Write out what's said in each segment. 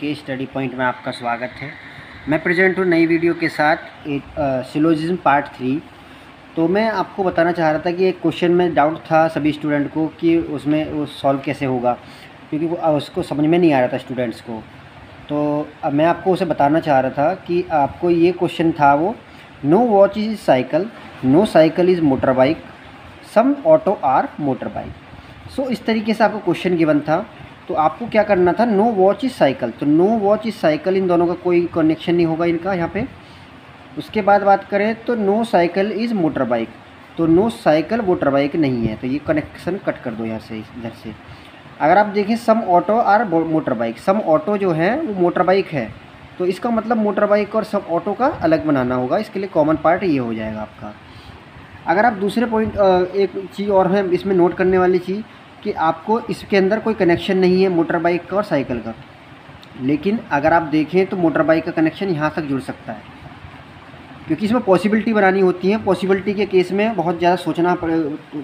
के study point में आपका स्वागत है। मैं प्रेजेंट हूँ नई वीडियो के साथ एक सिलोजिज्म पार्ट 3। तो मैं आपको बताना चाह रहा था कि एक क्वेश्चन में डाउट था सभी स्टूडेंट को कि उसमें वो सॉल्व कैसे होगा, क्योंकि वो उसको समझ में नहीं आ रहा था स्टूडेंट्स को। तो अब मैं आपको उसे बताना चाह रहा था कि आपको ये क्वेश्चन था वो, no watch is cycle, no cycle is motor bike, some auto are motor bike. So इस तरीके से आपको क्वेश्चन गिवन था। तो आपको क्या करना था, नो वॉच इज़ साइकिल, तो नो वॉच इज़ साइकिल, इन दोनों का कोई कनेक्शन नहीं होगा इनका यहाँ पे। उसके बाद बात करें तो no cycle is motor bike, तो नो साइकिल मोटर बाइक नहीं है, तो ये कनेक्शन कट कर दो यहाँ से, इधर से। अगर आप देखें some auto are motor bike, some auto जो है वो मोटर बाइक है, तो इसका मतलब मोटर बाइक और सम ऑटो का अलग बनाना होगा। इसके लिए कॉमन पार्ट ये हो जाएगा आपका। अगर आप दूसरे पॉइंट, एक चीज़ और है इसमें नोट करने वाली चीज़ कि आपको इसके अंदर कोई कनेक्शन नहीं है मोटर बाइक का और साइकिल का, लेकिन अगर आप देखें तो मोटर बाइक का कनेक्शन यहाँ तक जुड़ सकता है, क्योंकि इसमें पॉसिबिलिटी बनानी होती है। पॉसिबिलिटी के केस में बहुत ज़्यादा सोचना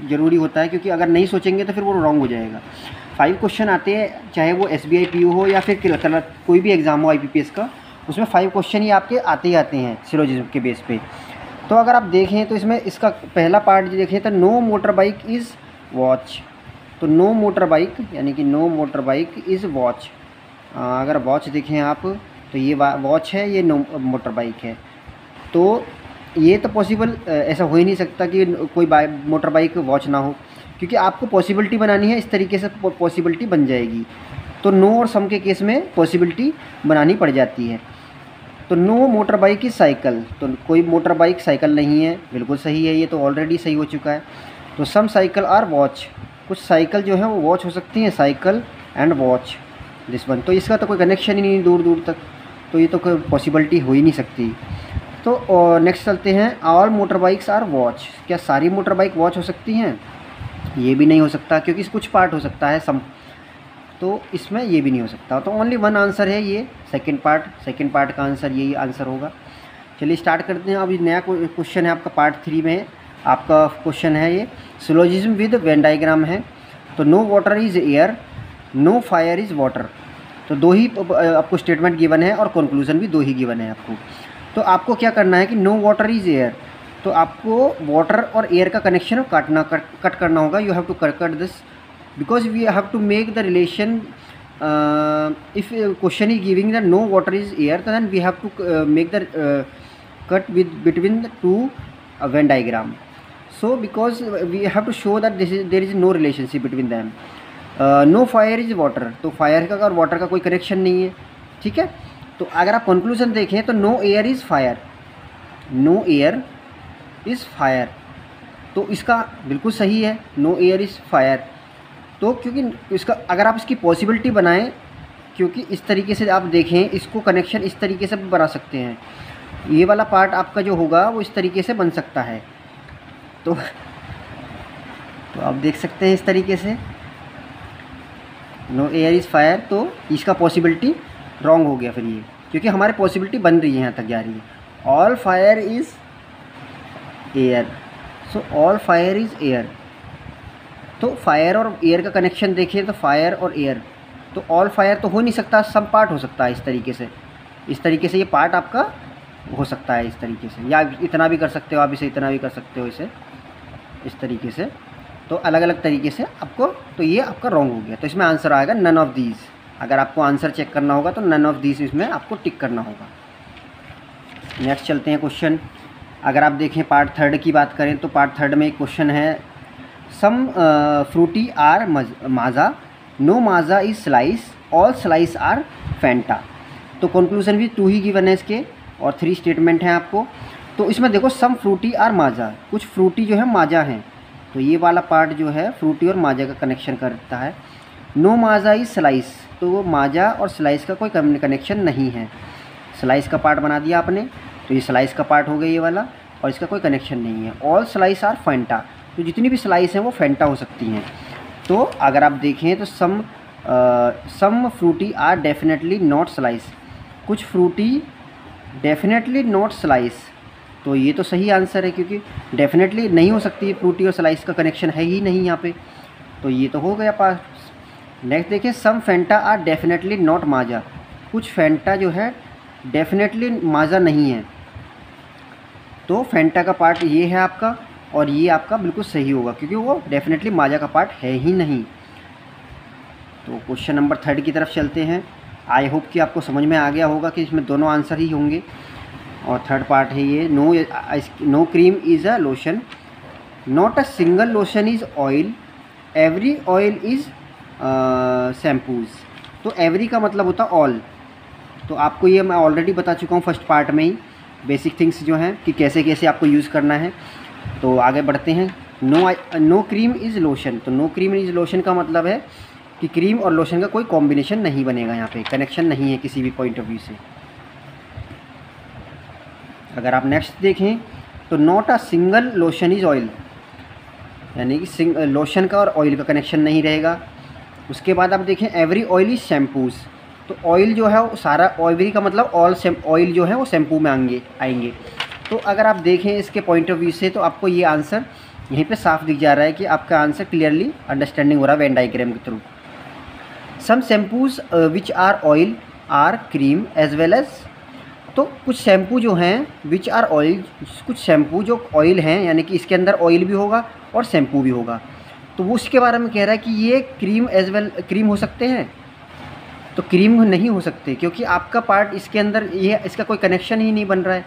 ज़रूरी होता है, क्योंकि अगर नहीं सोचेंगे तो फिर वो रॉन्ग हो जाएगा। 5 क्वेश्चन आते हैं, चाहे वो SBI PO हो या फिर कोई भी एग्ज़ाम हो IPPS का, उसमें 5 क्वेश्चन ही आपके आते ही आते हैं सिलोजिज्म के बेस पे। तो अगर आप देखें तो इसमें इसका पहला पार्ट देखें तो no motor bike is watch, तो नो मोटर बाइक यानी कि no motor bike is watch. अगर वॉच देखें आप तो ये वॉच है, ये नो मोटर बाइक है। तो ये तो पॉसिबल ऐसा हो ही नहीं सकता कि कोई मोटर बाइक वॉच ना हो, क्योंकि आपको पॉसिबिलिटी बनानी है, इस तरीके से पॉसिबिलिटी बन जाएगी। तो नो और सम के केस में पॉसिबिलिटी बनानी पड़ जाती है। तो नो मोटर बाइक की साइकिल, तो कोई मोटर बाइक साइकिल नहीं है, बिल्कुल सही है, ये तो ऑलरेडी सही हो चुका है। तो सम साइकिल आर वॉच, कुछ साइकिल जो है वो वॉच हो सकती हैं, cycle and watch this one. तो इसका तो कोई कनेक्शन ही नहीं दूर दूर तक, तो ये तो कोई पॉसिबिलिटी हो ही नहीं सकती। तो नेक्स्ट चलते हैं, all motor bikes are watch, क्या सारी मोटर बाइक वॉच हो सकती हैं? ये भी नहीं हो सकता, क्योंकि कुछ पार्ट हो सकता है सम, तो इसमें ये भी नहीं हो सकता। तो ओनली वन आंसर है ये सेकंड पार्ट का आंसर यही आंसर होगा। चलिए स्टार्ट करते हैं। अभी नया क्वेश्चन है आपका पार्ट 3 में, आपका क्वेश्चन है ये सिलोजिज्म विद वेन डायग्राम है। तो no water is air, no fire is water, तो दो ही आपको स्टेटमेंट गिवन है और कंक्लूजन भी दो ही गिवन है आपको। तो आपको क्या करना है कि नो वाटर इज़ एयर, तो आपको वाटर और एयर का कनेक्शन कट करना होगा। You have to cut this because we have to make the relation. If question is giving the no water is air, तो then we have to make the cut with between the two Venn diagram. So because we have to show that there is no relationship between them. No fire is water, तो fire का और water का कोई connection नहीं है, ठीक है। तो अगर आप कंक्लूजन देखें तो no air is fire, no air is fire, तो इसका बिल्कुल सही है, नो एयर इज़ फायर। तो क्योंकि इसका अगर आप इसकी पॉसिबिलिटी बनाएं, क्योंकि इस तरीके से आप देखें इसको कनेक्शन इस तरीके से भी बना सकते हैं, ये वाला पार्ट आपका जो होगा वो इस तरीके से बन सकता है। तो आप देख सकते हैं इस तरीके से नो एयर इज़ फायर, तो इसका पॉसिबिलिटी रॉन्ग हो गया फिर ये, क्योंकि हमारे पॉसिबिलिटी बन रही है, यहाँ तक जा रही है। All fire is air, so all fire is air, तो फायर और एयर का कनेक्शन देखिए तो फायर और एयर, तो ऑल फायर तो हो नहीं सकता, सब पार्ट हो सकता है इस तरीके से ये पार्ट आपका हो सकता है इस तरीके से, या इतना भी कर सकते हो आप इसे, इतना भी कर सकते हो इसे इस तरीके से। तो अलग अलग तरीके से आपको, तो ये आपका रॉन्ग हो गया। तो इसमें आंसर आएगा नन ऑफ दीज। अगर आपको आंसर चेक करना होगा तो नन ऑफ दीज इसमें आपको टिक करना होगा। नेक्स्ट चलते हैं क्वेश्चन। अगर आप देखें पार्ट 3 की बात करें तो पार्ट 3 में एक क्वेश्चन है, some Frooti are Maaza, no Maaza is Slice, all Slice are Fanta. तो कंक्लूजन भी 2 ही गिवन है इसके और 3 स्टेटमेंट हैं आपको। तो इसमें देखो सम फ्रूटी आर माजा, कुछ फ्रूटी जो है माजा हैं, तो ये वाला पार्ट जो है फ्रूटी और माजा का कनेक्शन करता है। नो माजा इज स्लाइस, तो वो माजा और स्लाइस का कोई कनेक्शन नहीं है, स्लाइस का पार्ट बना दिया आपने, तो ये स्लाइस का पार्ट हो गया ये वाला, और इसका कोई कनेक्शन नहीं है। ऑल स्लाइस आर फैंटा, तो जितनी भी स्लाइस हैं वो फैंटा हो सकती हैं। तो अगर आप देखें तो some Frooti are definitely not Slice, कुछ फ्रूटी डेफिनेटली नॉट स्लाइस, तो ये तो सही आंसर है, क्योंकि डेफिनेटली नहीं हो सकती, फ्रूटी और स्लाइस का कनेक्शन है ही नहीं यहाँ पे, तो ये तो हो गया पास। नेक्स्ट देखिए, सम फैंटा आर डेफिनेटली नॉट माजा, कुछ फैंटा जो है डेफिनेटली माज़ा नहीं है। तो फैंटा का पार्ट ये है आपका, और ये आपका बिल्कुल सही होगा क्योंकि वो डेफिनेटली माज़ा का पार्ट है ही नहीं। तो क्वेश्चन नंबर 3 की तरफ चलते हैं। आई होप कि आपको समझ में आ गया होगा कि इसमें दोनों आंसर ही होंगे। और थर्ड पार्ट है ये, no cream is a lotion, not a single lotion is oil, every oil is shampoos. तो एवरी का मतलब होता ऑल। तो आपको ये मैं ऑलरेडी बता चुका हूँ फर्स्ट पार्ट में ही, बेसिक थिंग्स जो हैं कि कैसे कैसे आपको यूज़ करना है। तो आगे बढ़ते हैं। No cream is lotion. तो नो क्रीम इज़ लोशन का मतलब है कि क्रीम और लोशन का कोई कॉम्बिनेशन नहीं बनेगा, यहाँ पे कनेक्शन नहीं है किसी भी पॉइंट ऑफ व्यू से। अगर आप नेक्स्ट देखें तो not a single lotion is oil, यानी कि लोशन का और ऑयल का कनेक्शन नहीं रहेगा। उसके बाद आप देखें एवरी ऑयल इज़ शैम्पूज़। तो ऑयल जो है वो सारा, एवरी का मतलब ऑल ऑयल जो है वो शैम्पू में आएंगे। तो अगर आप देखें इसके पॉइंट ऑफ व्यू से तो आपको ये आंसर यहीं पे साफ दिख जा रहा है कि आपका आंसर क्लियरली अंडरस्टैंडिंग हो रहा है वेन डायग्राम के through. Some shampoos which are oil are cream as well as. तो कुछ शैम्पू जो हैं विच आर ऑयल, कुछ शैम्पू जो ऑयल हैं यानी कि इसके अंदर ऑयल भी होगा और शैम्पू भी होगा। तो वो उसके बारे में कह रहा है कि ये क्रीम एज वेल क्रीम हो सकते हैं। तो क्रीम नहीं हो सकते क्योंकि आपका पार्ट इसके अंदर ये, इसका कोई कनेक्शन ही नहीं बन रहा है,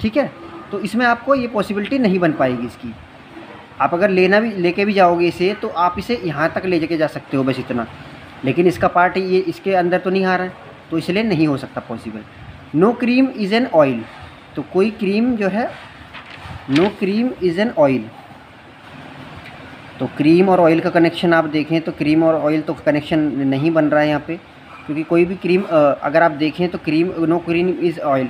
ठीक है। तो इसमें आपको ये पॉसिबिलिटी नहीं बन पाएगी इसकी। आप अगर लेके भी जाओगे इसे तो आप इसे यहाँ तक ले जाके जा सकते हो बस इतना, लेकिन इसका पार्ट ये इसके अंदर तो नहीं आ रहा है, तो इसलिए नहीं हो सकता possible. No cream is an oil. तो कोई क्रीम जो है, no cream is an oil. तो क्रीम और ऑयल का कनेक्शन आप देखें तो क्रीम और ऑयल तो कनेक्शन नहीं बन रहा है यहाँ पे, क्योंकि कोई भी क्रीम अगर आप देखें तो cream, no cream is oil.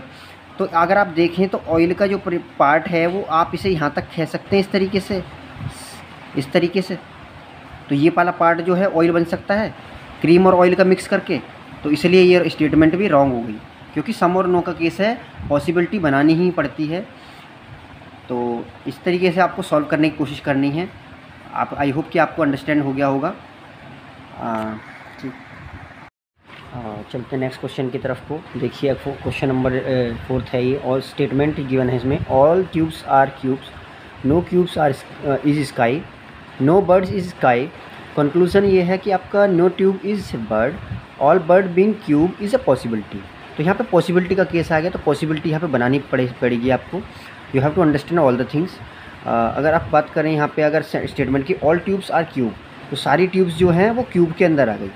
तो अगर आप देखें तो ऑयल का जो पार्ट है वो आप इसे यहाँ तक कह सकते हैं इस तरीके से, इस तरीके से। तो ये वाला पार्ट जो है ऑयल बन सकता है क्रीम और ऑयल का मिक्स करके। तो इसलिए ये स्टेटमेंट भी रॉन्ग हो गई, क्योंकि सम और नो का केस है, पॉसिबिलिटी बनानी ही पड़ती है। तो इस तरीके से आपको सॉल्व करने की कोशिश करनी है। आप, आई होप कि आपको अंडरस्टैंड हो गया होगा। ठीक, चलते नेक्स्ट क्वेश्चन की तरफ को। देखिए क्वेश्चन नंबर 4 है ये, और स्टेटमेंट गिवन है इसमें, all tubes are cubes, no cubes are is sky, no birds is sky. Conclusion ये है कि आपका no tube is bird, all bird being cube is a possibility. तो यहाँ पे पॉसिबिलिटी का केस आ गया, तो पॉसिबिलिटी यहाँ पे बनानी पड़ेगी आपको। You have to understand all the things. अगर आप बात करें यहाँ पे अगर स्टेटमेंट की ऑल ट्यूब्स आर क्यूब, तो सारी ट्यूब्स जो हैं वो क्यूब के अंदर आ गई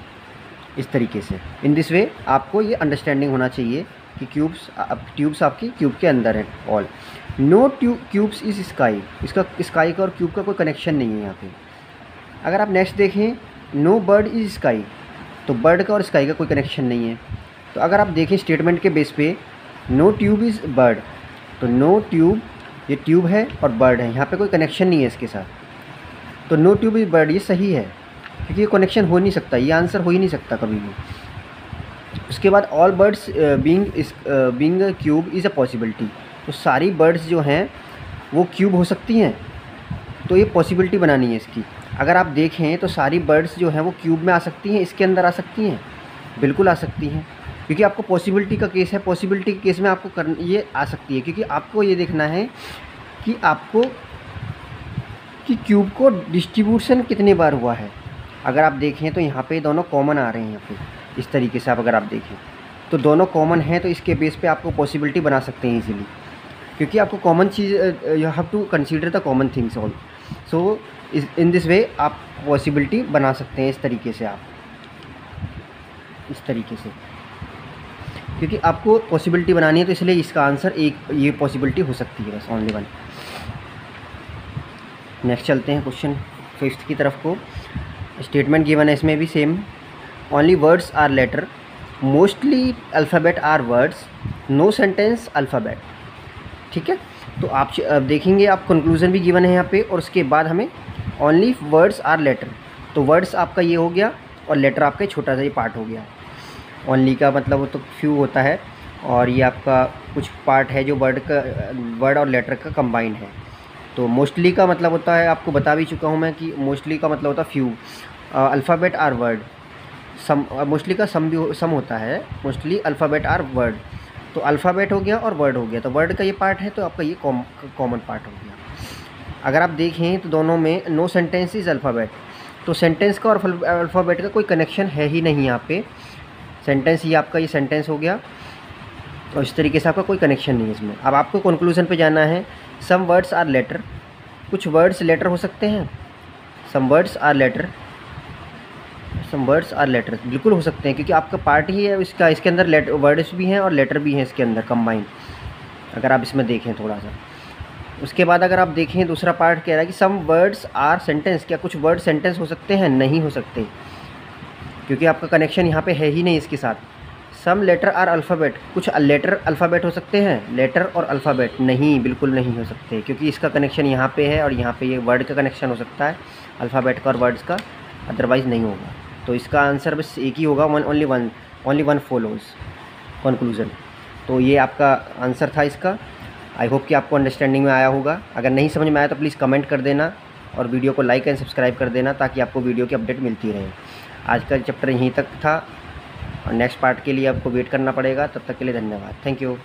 इस तरीके से। इन दिस वे आपको ये अंडरस्टैंडिंग होना चाहिए कि ट्यूब्स आपकी क्यूब के अंदर हैं all. No cubes is sky, इसका स्काई का और क्यूब का कोई कनेक्शन नहीं है यहाँ पे। अगर आप नेक्स्ट देखें, नो बर्ड इज़ स्काई, तो बर्ड का और स्काई का कोई कनेक्शन नहीं है। तो अगर आप देखें स्टेटमेंट के बेस पे, नो ट्यूब इज़ बर्ड, तो नो ट्यूब, ये ट्यूब है और बर्ड है, यहाँ पे कोई कनेक्शन नहीं है इसके साथ। तो नो ट्यूब इज़ बर्ड ये सही है, क्योंकि ये कनेक्शन हो नहीं सकता, ये आंसर हो ही नहीं सकता कभी भी। उसके बाद all birds being cube is a possibility, तो सारी बर्ड्स जो हैं वो क्यूब हो सकती हैं। तो ये पॉसिबिलिटी बनानी है इसकी। अगर आप देखें तो सारी बर्ड्स जो हैं वो क्यूब में आ सकती हैं, इसके अंदर आ सकती हैं, बिल्कुल आ सकती हैं, क्योंकि आपको पॉसिबिलिटी का केस है। पॉसिबिलिटी के केस में आपको ये आ सकती है, क्योंकि आपको ये देखना है कि आपको कि क्यूब को डिस्ट्रीब्यूशन कितने बार हुआ है। अगर आप देखें तो यहाँ पे दोनों कॉमन आ रहे हैं, यहाँ पे इस तरीके से अगर आप देखें तो दोनों कॉमन हैं, तो इसके बेस पे आपको पॉसिबिलिटी बना सकते हैं इजीली, क्योंकि आपको कॉमन चीज़, you have to consider the common things all. So in this way आप पॉसिबिलिटी बना सकते हैं इस तरीके से, आप इस तरीके से, क्योंकि आपको पॉसिबिलिटी बनानी है। तो इसलिए इसका आंसर एक ये पॉसिबिलिटी हो सकती है, बस ओनली वन। नेक्स्ट चलते हैं क्वेश्चन 5 की तरफ को। स्टेटमेंट गिवन है इसमें भी same, only words are letter, mostly alphabet are words, no sentence alphabet. ठीक है, तो आप देखेंगे, आप कंक्लूजन भी गिवन है यहाँ पे, और उसके बाद हमें ओनली वर्ड्स आर लेटर, तो वर्ड्स आपका ये हो गया और लेटर आपका छोटा सा ये पार्ट हो गया। ओनली का मतलब वो तो फ्यू होता है, और ये आपका कुछ पार्ट है जो वर्ड और लेटर का कंबाइन है। तो मोस्टली का मतलब होता है, आपको बता भी चुका हूँ मैं कि मोस्टली का मतलब होता है few, alphabet are word, some mostly का सम भी सम होता है, मोस्टली अल्फ़ाबेट आर वर्ड। तो अल्फ़ाबेट हो गया और वर्ड हो गया, तो वर्ड का ये पार्ट है तो आपका ये कॉमन पार्ट हो गया। अगर आप देखें तो दोनों में नो सेंटेंस इज़ अल्फ़ाबेट, तो सेंटेंस का और अल्फ़ाबेट का कोई कनेक्शन है ही नहीं यहाँ पे। सेंटेंस ये आपका ये सेंटेंस हो गया और इस तरीके से आपका कोई कनेक्शन नहीं है इसमें। अब आपको कंक्लूजन पे जाना है। सम वर्ड्स आर लेटर, कुछ वर्ड्स लेटर हो सकते हैं। Some words are letter, some words are letter बिल्कुल हो सकते हैं, क्योंकि आपका पार्ट ही है इसका, इसके अंदर लेटर वर्ड्स भी हैं और लेटर भी हैं इसके अंदर कंबाइन, अगर आप इसमें देखें थोड़ा सा। उसके बाद अगर आप देखें दूसरा पार्ट कह रहा है कि सम वर्ड्स आर सेंटेंस, क्या कुछ वर्ड सेंटेंस हो सकते हैं? नहीं हो सकते, क्योंकि आपका कनेक्शन यहाँ पे है ही नहीं इसके साथ। सम लेटर आर अल्फ़ाबेट, कुछ लेटर अल्फ़ाबेट हो सकते हैं? लेटर और अल्फ़ाबेट नहीं, बिल्कुल नहीं हो सकते, क्योंकि इसका कनेक्शन यहाँ पे है और यहाँ पे ये वर्ड का कनेक्शन हो सकता है, अल्फ़ाबेट का और वर्ड्स का, अदरवाइज़ नहीं होगा। तो इसका आंसर बस एक ही होगा, ओनली वन फॉलोज कंक्लूजन। तो ये आपका आंसर था इसका। आई होप कि आपको अंडरस्टैंडिंग में आया होगा। अगर नहीं समझ में आया तो प्लीज़ कमेंट कर देना और वीडियो को लाइक एंड सब्सक्राइब कर देना, ताकि आपको वीडियो की अपडेट मिलती रहे। आज का चैप्टर यहीं तक था और नेक्स्ट पार्ट के लिए आपको वेट करना पड़ेगा। तब तक के लिए धन्यवाद, थैंक यू।